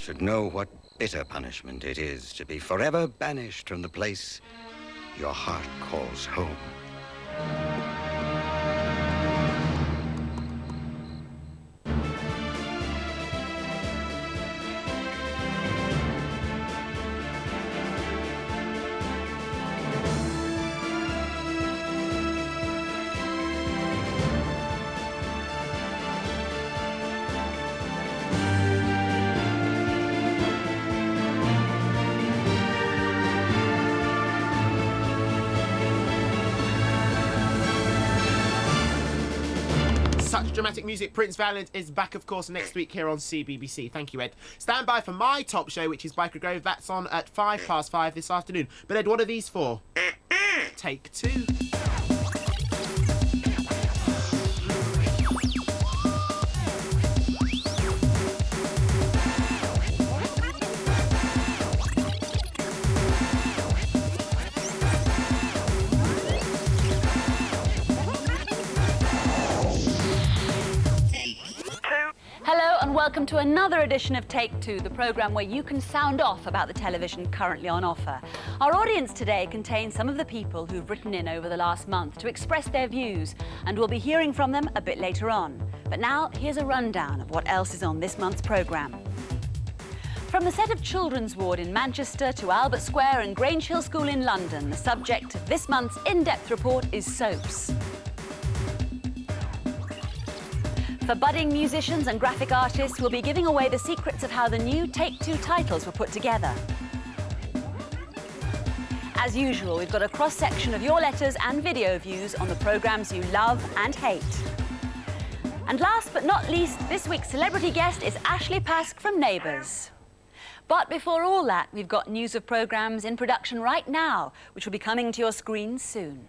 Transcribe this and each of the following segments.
should know what bitter punishment it is to be forever banished from the place your heart calls home. Such dramatic music. Prince Valiant is back, of course, next week here on CBBC. Thank you, Ed. Stand by for my top show, which is Biker Grove. That's on at 5:05 this afternoon. But, Ed, what are these for? Take two. Hello and welcome to another edition of Take Two, the programme where you can sound off about the television currently on offer. Our audience today contains some of the people who've written in over the last month to express their views, and we'll be hearing from them a bit later on. But now, here's a rundown of what else is on this month's programme. From the set of Children's Ward in Manchester to Albert Square and Grange Hill School in London, the subject of this month's in-depth report is soaps. For budding musicians and graphic artists, we'll be giving away the secrets of how the new Take-Two titles were put together. As usual, we've got a cross-section of your letters and video views on the programmes you love and hate. And last but not least, this week's celebrity guest is Ashley Pask from Neighbours. But before all that, we've got news of programmes in production right now, which will be coming to your screens soon.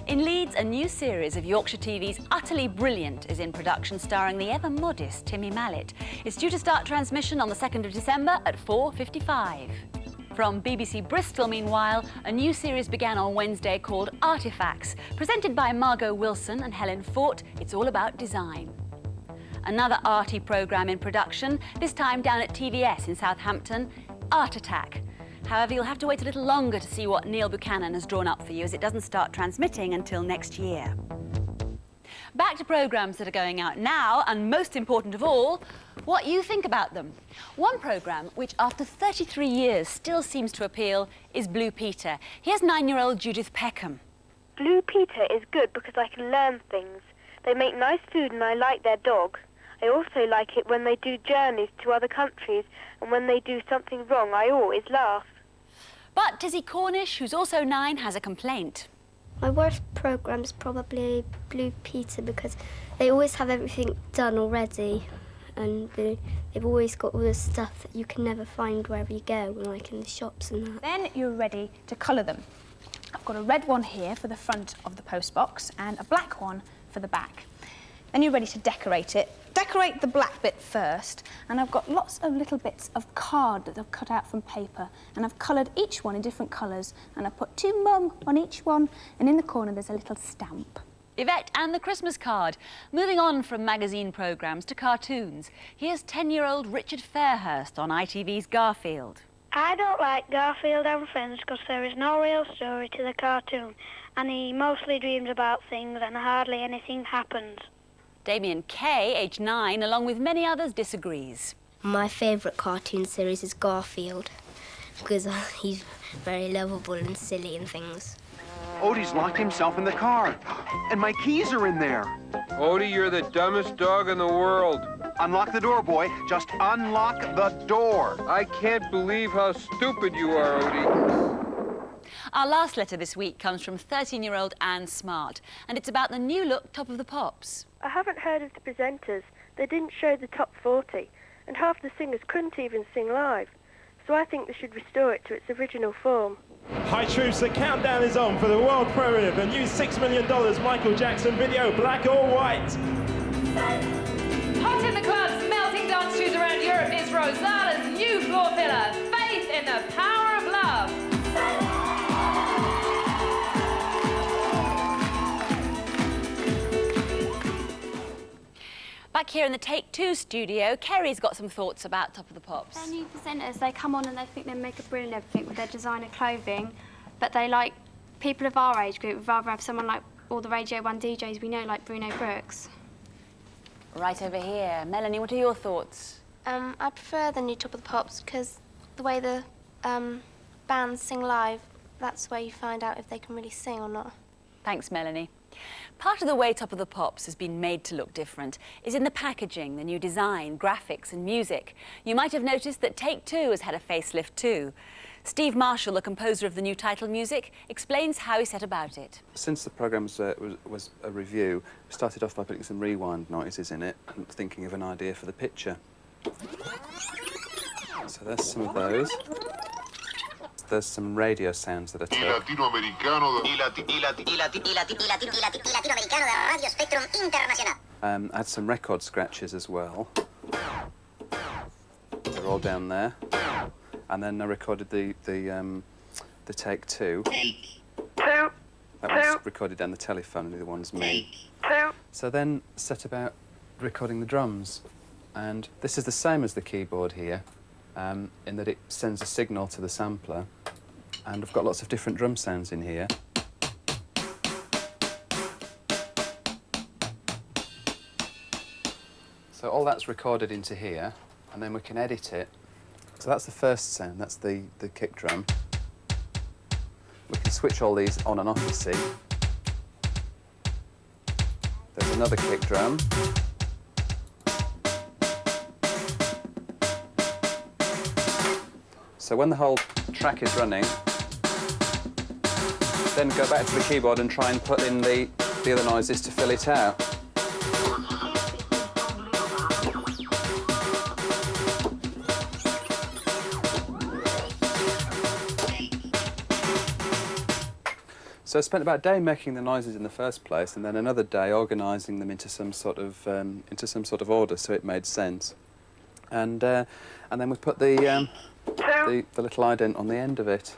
In Leeds, a new series of Yorkshire TV's Utterly Brilliant is in production, starring the ever-modest Timmy Mallet. It's due to start transmission on the 2nd of December at 4:55. From BBC Bristol, meanwhile, a new series began on Wednesday called Artifacts. Presented by Margot Wilson and Helen Fort, it's all about design. Another arty programme in production, this time down at TVS in Southampton, Art Attack. However, you'll have to wait a little longer to see what Neil Buchanan has drawn up for you, as it doesn't start transmitting until next year. Back to programmes that are going out now, and most important of all, what you think about them. One programme, which after 33 years still seems to appeal, is Blue Peter. Here's 9-year-old Judith Peckham. Blue Peter is good because I can learn things. They make nice food and I like their dog. I also like it when they do journeys to other countries, and when they do something wrong, I always laugh. But Tizzy Cornish, who's also 9, has a complaint. My worst programme's probably Blue Peter, because they always have everything done already, and they've always got all the stuff that you can never find wherever you go, like in the shops and that. Then you're ready to colour them. I've got a red one here for the front of the postbox and a black one for the back. Then you're ready to decorate it. Decorate the black bit first, and I've got lots of little bits of card that I've cut out from paper, and I've coloured each one in different colours, and I've put "To Mum" on each one, and in the corner there's a little stamp. Yvette and the Christmas card. Moving on from magazine programmes to cartoons. Here's 10-year-old Richard Fairhurst on ITV's Garfield. I don't like Garfield and Friends because there is no real story to the cartoon, and he mostly dreams about things and hardly anything happens. Damien Kay, aged 9, along with many others, disagrees. My favourite cartoon series is Garfield, because he's very lovable and silly and things. Odie's locked himself in the car, and my keys are in there. Odie, you're the dumbest dog in the world. Unlock the door, boy. Just unlock the door. I can't believe how stupid you are, Odie. Our last letter this week comes from 13-year-old Anne Smart, and it's about the new look Top of the Pops. I haven't heard of the presenters. They didn't show the top 40, and half the singers couldn't even sing live. So I think they should restore it to its original form. Hi troops, the countdown is on for the world premiere of the new $6 million Michael Jackson video, Black or White. Hot in the clubs, melting dance shoes around Europe is Rosala's new floor filler, Faith in the Power of Love. Back here in the Take Two studio, Kerry's got some thoughts about Top of the Pops. They're new presenters. They come on and they think they make a brilliant everything with their designer clothing, but they like people of our age group would rather have someone like all the Radio 1 DJs we know, like Bruno Brooks. Right over here. Melanie, what are your thoughts? I prefer the new Top of the Pops because the way the bands sing live, that's where you find out if they can really sing or not. Thanks, Melanie. Part of the way Top of the Pops has been made to look different is in the packaging, the new design, graphics and music. You might have noticed that Take Two has had a facelift too. Steve Marshall, the composer of the new title music, explains how he set about it. Since the programme was a review, we started off by putting some rewind noises in it and thinking of an idea for the picture. So there's some of those. There's some radio sounds that I took. I had some record scratches as well. They're all down there. And then I recorded the Take Two. That was recorded down the telephone, and the other one's me. So then set about recording the drums. And this is the same as the keyboard here, in that it sends a signal to the sampler. And I've got lots of different drum sounds in here. So all that's recorded into here, and then we can edit it. So that's the first sound, that's the kick drum. We can switch all these on and off, you see. There's another kick drum. So when the whole track is running, then go back to the keyboard and try and put in the other noises to fill it out. So I spent about a day making the noises in the first place, and then another day organising them into some sort of order, so it made sense. And then we put the little ident on the end of it.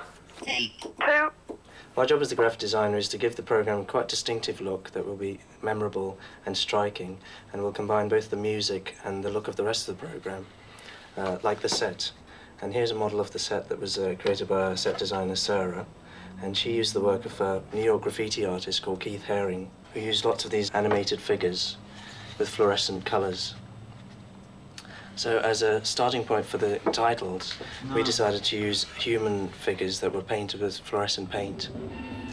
My job as the graphic designer is to give the programme quite a distinctive look that will be memorable and striking, and will combine both the music and the look of the rest of the programme, like the set. And here's a model of the set that was created by our set designer, Sarah. And she used the work of a New York graffiti artist called Keith Haring, who used lots of these animated figures with fluorescent colours. So as a starting point for the titles, we decided to use human figures that were painted with fluorescent paint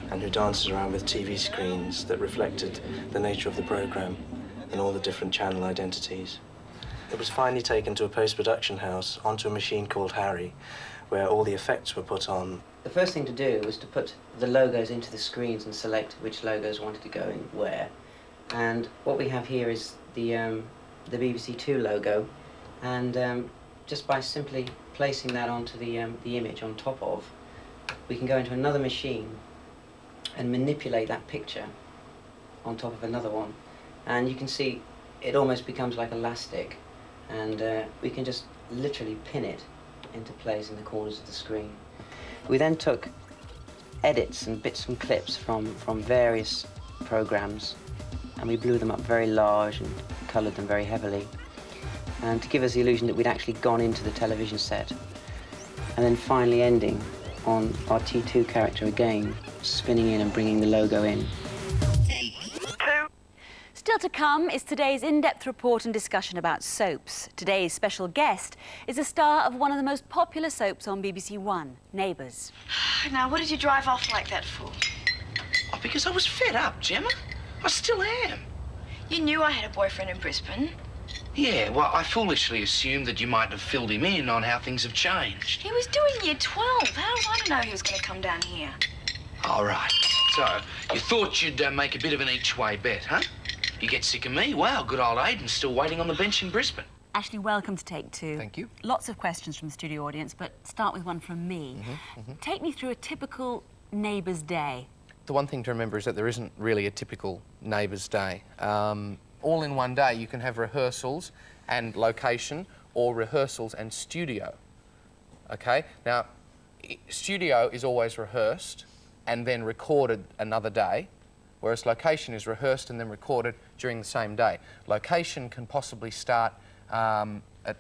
and who danced around with TV screens that reflected the nature of the programme and all the different channel identities. It was finally taken to a post-production house onto a machine called Harry, where all the effects were put on. The first thing to do was to put the logos into the screens and select which logos wanted to go in where. And what we have here is the BBC2 logo, and just by simply placing that onto the image on top of, we can go into another machine and manipulate that picture on top of another one. And you can see it almost becomes like elastic, and we can just literally pin it into place in the corners of the screen. We then took edits and bits and clips from various programs, and we blew them up very large and coloured them very heavily, and to give us the illusion that we'd actually gone into the television set. And then finally ending on our T2 character again, spinning in and bringing the logo in. Still to come is today's in-depth report and discussion about soaps. Today's special guest is a star of one of the most popular soaps on BBC1, Neighbours. Now, what did you drive off like that for? Oh, because I was fed up, Gemma. I still am. You knew I had a boyfriend in Brisbane. Yeah, well, I foolishly assumed that you might have filled him in on how things have changed. He was doing year 12. How was I to know he was going to come down here? All right. So, you thought you'd make a bit of an each-way bet, huh? You get sick of me? Wow, good old Aiden's still waiting on the bench in Brisbane. Ashley, welcome to Take Two. Thank you. Lots of questions from the studio audience, but start with one from me. Take me through a typical Neighbours day. The one thing to remember is that there isn't really a typical Neighbours day. All in one day, you can have rehearsals and location, or rehearsals and studio. Okay? Now, studio is always rehearsed and then recorded another day, whereas location is rehearsed and then recorded during the same day. Location can possibly start at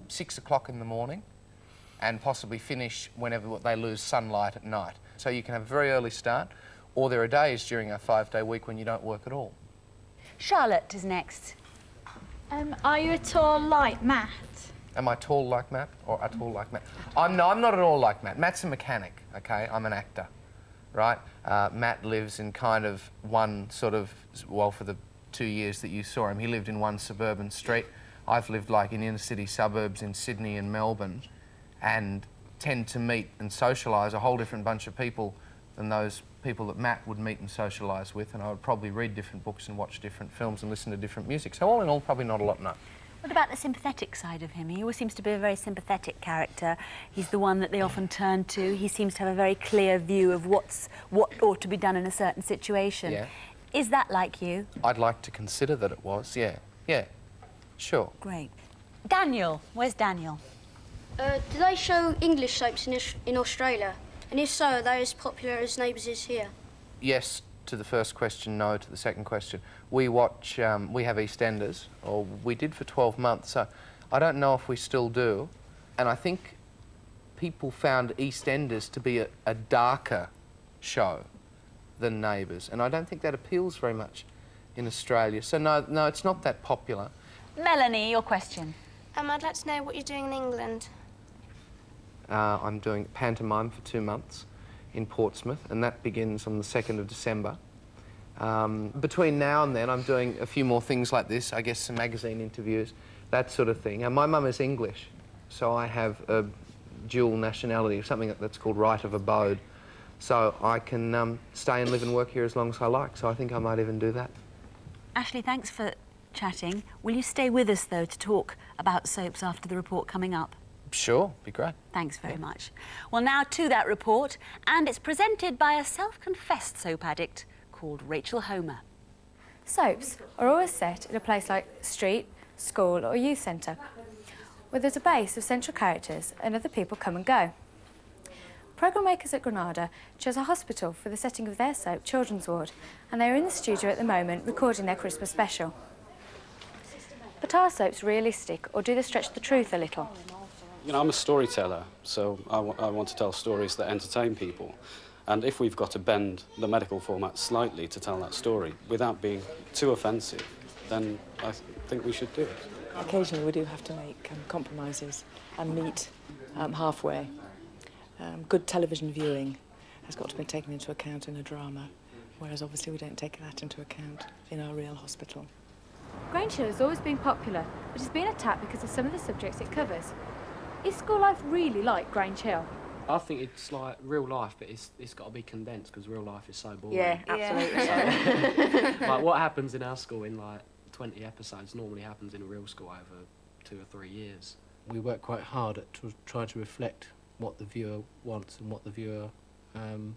6 o'clock in the morning and possibly finish whenever they lose sunlight at night. So you can have a very early start, or there are days during a 5-day week when you don't work at all. Charlotte is next. Are you at all like Matt? Am I tall like Matt or at all like Matt? I'm not at all like Matt. Matt's a mechanic, OK? I'm an actor, right? Matt lives in kind of one sort of, well, for the 2 years that you saw him, he lived in one suburban street. I've lived like in inner-city suburbs in Sydney and Melbourne, and tend to meet and socialise a whole different bunch of people than those people that Matt would meet and socialise with, and I would probably read different books and watch different films and listen to different music. So all in all, probably not a lot, no. What about the sympathetic side of him? He always seems to be a very sympathetic character. He's the one that they often turn to. He seems to have a very clear view of what ought to be done in a certain situation. Yeah. Is that like you? I'd like to consider that it was, yeah. Yeah, sure. Great. Daniel, where's Daniel? Do they show English soaps in Australia? And if so, are they as popular as Neighbours is here? Yes to the first question, no to the second question. We watch, we have EastEnders, or we did for 12 months, so I don't know if we still do. And I think people found EastEnders to be a darker show than Neighbours, and I don't think that appeals very much in Australia. So no, it's not that popular. Melanie, your question. I'd like to know what you're doing in England. I'm doing pantomime for 2 months in Portsmouth, and that begins on the 2nd of December. Between now and then, I'm doing a few more things like this, I guess some magazine interviews, that sort of thing. And my mum is English, so I have a dual nationality, something that's called right of abode. So I can stay and live and work here as long as I like, so I think I might even do that. Ashley, thanks for chatting. Will you stay with us, though, to talk about soaps after the report coming up? Sure, be great. Thanks very much. Well, now to that report, and it's presented by a self-confessed soap addict called Rachel Homer. Soaps are always set in a place like street, school or youth centre, where there's a base of central characters and other people come and go. Programme makers at Granada chose a hospital for the setting of their soap, Children's Ward, and they're in the studio at the moment recording their Christmas special. But are soaps realistic, or do they stretch the truth a little? You know, I'm a storyteller, so I want to tell stories that entertain people. And if we've got to bend the medical format slightly to tell that story without being too offensive, then I think we should do it. Occasionally we do have to make compromises and meet halfway. Good television viewing has got to be taken into account in a drama, whereas obviously we don't take that into account in our real hospital. Grange Hill has always been popular, but it's been attacked because of some of the subjects it covers. Is school life really like Grange Hill? I think it's like real life, but it's got to be condensed because real life is so boring. Yeah, absolutely. So, like what happens in our school in like 20 episodes normally happens in a real school over 2 or 3 years. We work quite hard at trying to reflect what the viewer wants and what the viewer and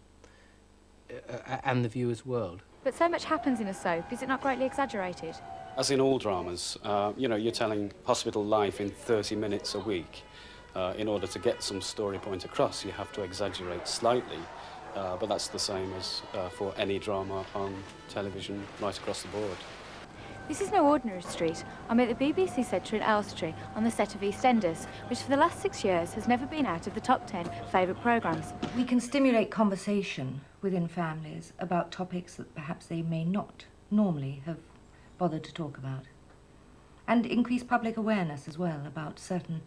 the viewer's world. But so much happens in a soap, is it not greatly exaggerated? As in all dramas, you know, you're telling hospital life in 30 minutes a week. In order to get some story point across, you have to exaggerate slightly, but that's the same as for any drama on television right across the board. This is no ordinary street. I'm at the BBC Centre in Elstree on the set of EastEnders, which for the last 6 years has never been out of the top 10 favourite programmes. We can stimulate conversation within families about topics that perhaps they may not normally have bothered to talk about, and increase public awareness as well about certain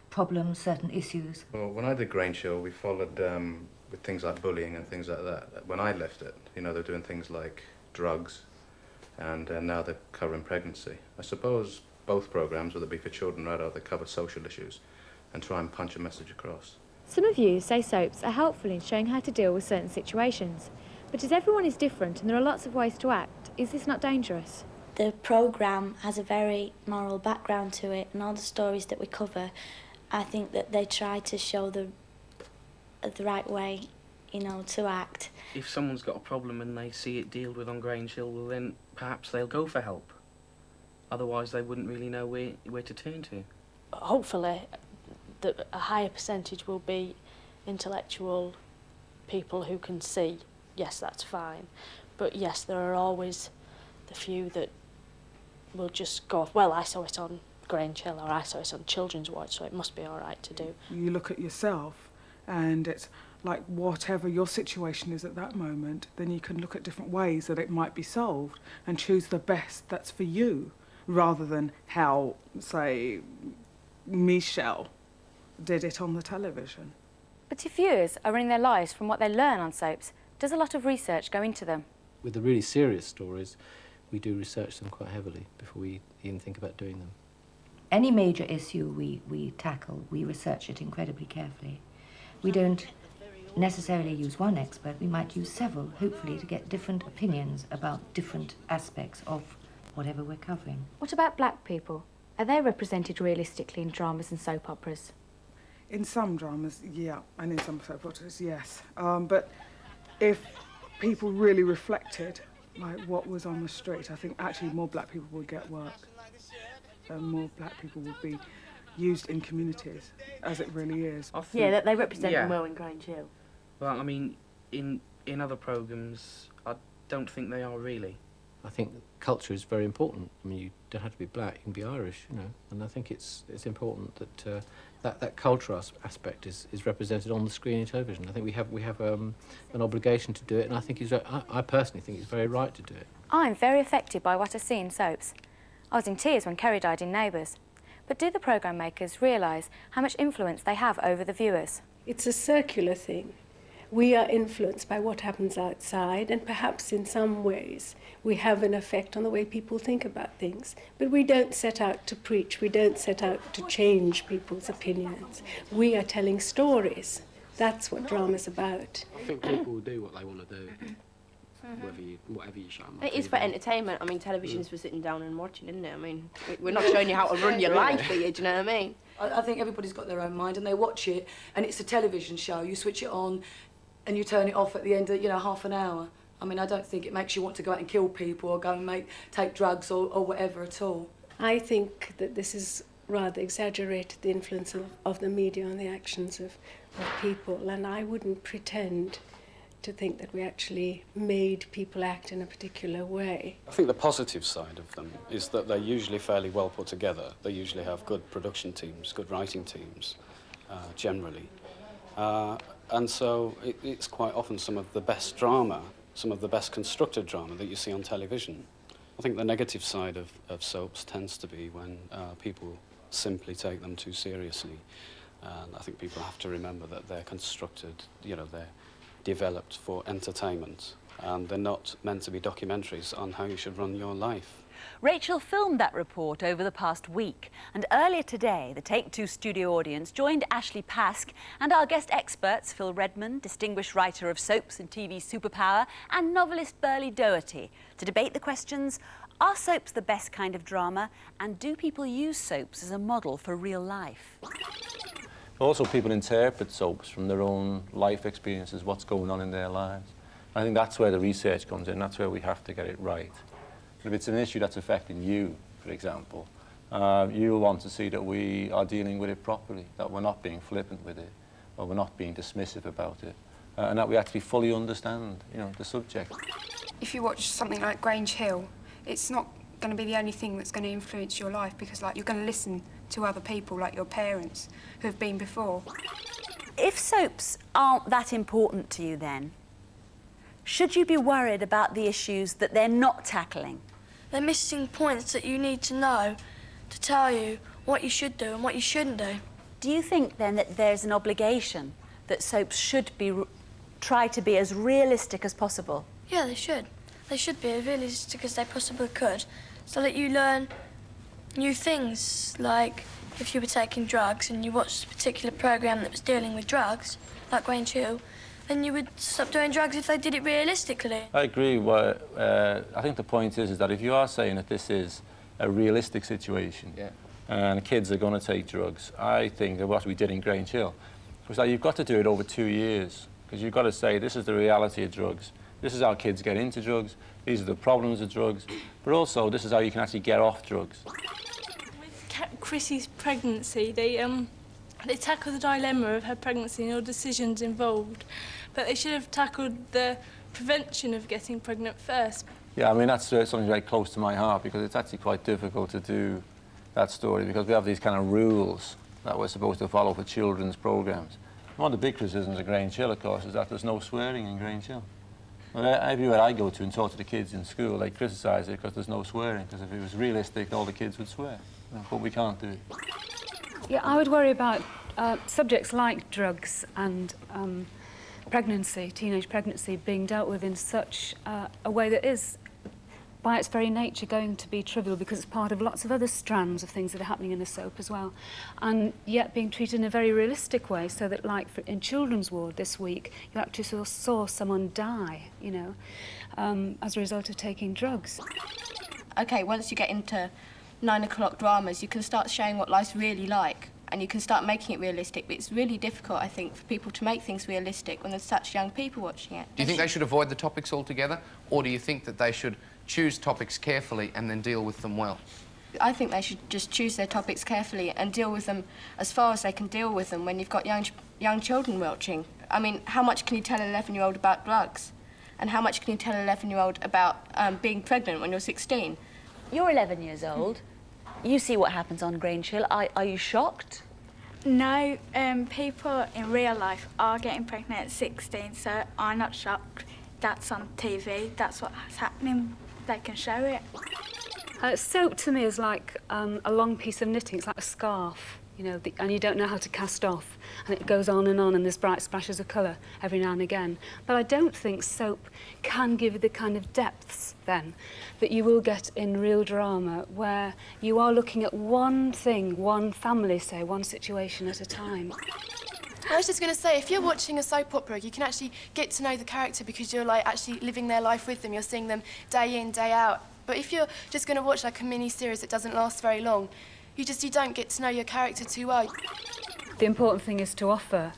problems, certain issues. Well, when I did Grange Hill, we followed with things like bullying and things like that. When I left it, you know, they're doing things like drugs, and now they're covering pregnancy. I suppose both programmes, whether it be for children or adults, they cover social issues and try and punch a message across. Some of you say soaps are helpful in showing how to deal with certain situations, but as everyone is different and there are lots of ways to act, is this not dangerous? The programme has a very moral background to it, and all the stories that we cover, I think that they try to show the right way, you know, to act. If someone's got a problem and they see it dealt with on Grange Hill, well then perhaps they'll go for help. Otherwise they wouldn't really know where to turn to. Hopefully a higher percentage will be intellectual people who can see, yes, that's fine. But yes, there are always the few that will just go off, well, I saw it on Grange Hill, or I saw it on Children's Watch, so it must be all right to do. You look at yourself and it's like whatever your situation is at that moment, then you can look at different ways that it might be solved and choose the best that's for you, rather than how, say, Michelle did it on the television. But if viewers are running their lives from what they learn on soaps, does a lot of research go into them? With the really serious stories, we do research them quite heavily before we even think about doing them. Any major issue we tackle, we research it incredibly carefully. We don't necessarily use one expert, we might use several, hopefully to get different opinions about different aspects of whatever we're covering. What about black people? Are they represented realistically in dramas and soap operas? In some dramas, yeah, and in some soap operas, yes. But if people really reflected like what was on the street, I think actually more black people would get work. And more black people would be used in communities, as it really is. Yeah, that they represent them well in Grange Hill. Well, I mean, in other programmes, I don't think they are really. I think culture is very important. I mean, you don't have to be black, you can be Irish, you know, and I think it's important that that cultural aspect is represented on the screen in television. I think we have an obligation to do it, and I think I personally think it's very right to do it. I'm very affected by what I see in soaps. I was in tears when Kerry died in Neighbours. But do the programme makers realise how much influence they have over the viewers? It's a circular thing. We are influenced by what happens outside, and perhaps in some ways we have an effect on the way people think about things. But we don't set out to preach, we don't set out to change people's opinions. We are telling stories. That's what drama's about. I think people will do what they want to do, whatever you show them. It is for entertainment. I mean, television is for sitting down and watching, isn't it? I mean, we're not showing you how to run your life for you, do you know what I mean? I think everybody's got their own mind and they watch it, and it's a television show. You switch it on and you turn it off at the end of, half an hour. I mean, I don't think it makes you want to go out and kill people or go and take drugs or whatever at all. I think that this is rather exaggerated, the influence of the media on the actions of people, and I wouldn't pretend to think that we actually made people act in a particular way. I think the positive side of them is that they're usually fairly well put together. They usually have good production teams, good writing teams, generally. And so it's quite often some of the best drama, some of the best constructed drama that you see on television. I think the negative side of soaps tends to be when people simply take them too seriously. And I think people have to remember that they're constructed, they're developed for entertainment, and they're not meant to be documentaries on how you should run your life. Rachel filmed that report over the past week, and earlier today the Take Two studio audience joined Ashley Pask and our guest experts Phil Redmond, distinguished writer of soaps and TV Superpower, and novelist Burley Doherty, to debate the questions: are soaps the best kind of drama, and do people use soaps as a model for real life? Also, people interpret soaps from their own life experiences, what's going on in their lives. I think that's where the research comes in, that's where we have to get it right. If it's an issue that's affecting you, for example, you'll want to see that we are dealing with it properly, that we're not being flippant with it, or we're not being dismissive about it, and that we actually fully understand, the subject. If you watch something like Grange Hill, it's not going to be the only thing that's going to influence your life, because you're going to listen to other people, like your parents, who have been before. If soaps aren't that important to you then, should you be worried about the issues that they're not tackling? They're missing points that you need to know to tell you what you should do and what you shouldn't do. Do you think then that there's an obligation that soaps should try to be as realistic as possible? Yeah, they should. They should be as realistic as they possibly could, so that you learn new things, like if you were taking drugs and you watched a particular programme that was dealing with drugs, like Grange Hill, then you would stop doing drugs if they did it realistically. I agree. I think the point is that if you are saying that this is a realistic situation, and kids are going to take drugs, I think that what we did in Grange Hill was that you've got to do it over 2 years, because you've got to say this is the reality of drugs, this is how kids get into drugs, these are the problems of drugs, but also this is how you can actually get off drugs. With Chrissy's pregnancy, they tackle the dilemma of her pregnancy and all decisions involved, but they should have tackled the prevention of getting pregnant first. Yeah, I mean, that's something very close to my heart, because it's actually quite difficult to do that story, because we have these kind of rules that we're supposed to follow for children's programmes. One of the big criticisms of Grange Hill, of course, is that there's no swearing in Grange Hill. Well, everywhere I go to and talk to the kids in school, they criticise it because there's no swearing, because if it was realistic, all the kids would swear. But we can't do it. Yeah, I would worry about subjects like drugs and pregnancy, teenage pregnancy, being dealt with in such a way that is, by its very nature, going to be trivial, because it's part of lots of other strands of things that are happening in the soap as well, and yet being treated in a very realistic way, so that, like in Children's Ward this week, you actually saw someone die, you know, as a result of taking drugs. OK, once you get into 9 o'clock dramas, you can start showing what life's really like, and you can start making it realistic, but it's really difficult, I think, for people to make things realistic when there's such young people watching it. Do you think they should avoid the topics altogether, or do you think that they should choose topics carefully and then deal with them well? I think they should just choose their topics carefully and deal with them as far as they can deal with them when you've got young children watching. I mean, how much can you tell an 11-year-old about drugs? And how much can you tell an 11-year-old about being pregnant when you're 16? You're 11 years old. You see what happens on Grange Hill. Are you shocked? No, people in real life are getting pregnant at 16, so I'm not shocked. That's on TV, that's what's happening. They can show it. Soap to me is like a long piece of knitting. It's like a scarf, you know, and you don't know how to cast off, and it goes on, and there's bright splashes of colour every now and again. But I don't think soap can give you the kind of depths, then, that you will get in real drama, where you are looking at one thing, one family, say, one situation at a time. I was just going to say, if you're watching a soap opera, you can actually get to know the character because you're, like, actually living their life with them. You're seeing them day in, day out. But if you're just going to watch, like, a mini-series that doesn't last very long, you don't get to know your character too well. The important thing is to offer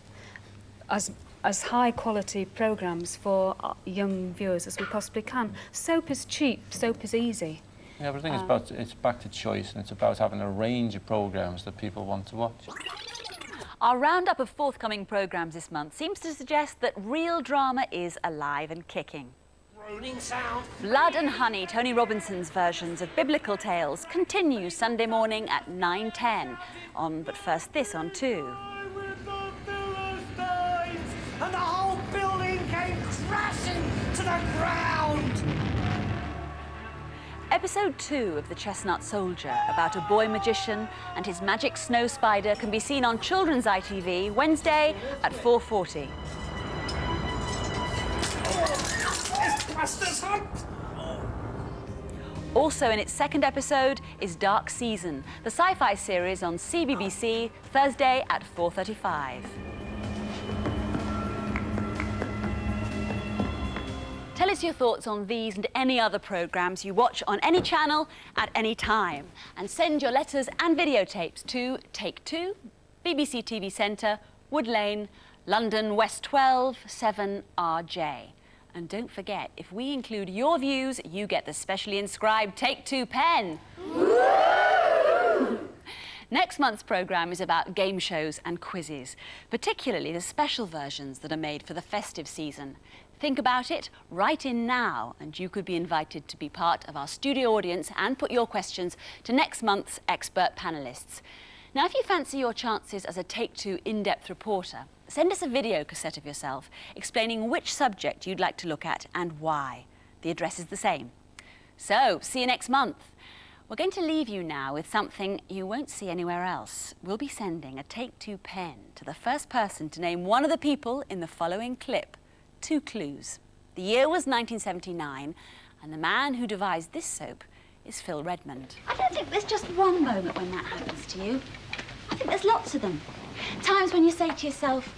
as high-quality programmes for young viewers as we possibly can. Soap is cheap, soap is easy. Yeah, but I think it's back to choice, and it's about having a range of programmes that people want to watch. Our roundup of forthcoming programmes this month seems to suggest that real drama is alive and kicking. Sound. Blood and Honey, Tony Robinson's versions of biblical tales, continues Sunday morning at 9:10 on But First This on 2. And the whole building came crashing to the ground. Episode 2 of The Chestnut Soldier, about a boy magician and his magic snow spider, can be seen on Children's ITV Wednesday at 4:40. Also in its second episode is Dark Season, the sci-fi series on CBBC, Thursday at 4:35. Tell us your thoughts on these and any other programmes you watch on any channel at any time. And send your letters and videotapes to Take 2, BBC TV Centre, Wood Lane, London West 12 7RJ. And don't forget, if we include your views, you get the specially inscribed Take 2 pen. Next month's programme is about game shows and quizzes, particularly the special versions that are made for the festive season. Think about it, write in now, and you could be invited to be part of our studio audience and put your questions to next month's expert panellists. Now, if you fancy your chances as a Take 2 in-depth reporter, send us a video cassette of yourself explaining which subject you'd like to look at and why. The address is the same. So, see you next month. We're going to leave you now with something you won't see anywhere else. We'll be sending a Take 2 pen to the first person to name one of the people in the following clip. 2 clues. The year was 1979, and the man who devised this soap is Phil Redmond. I don't think there's just one moment when that happens to you. I think there's lots of them. Times when you say to yourself,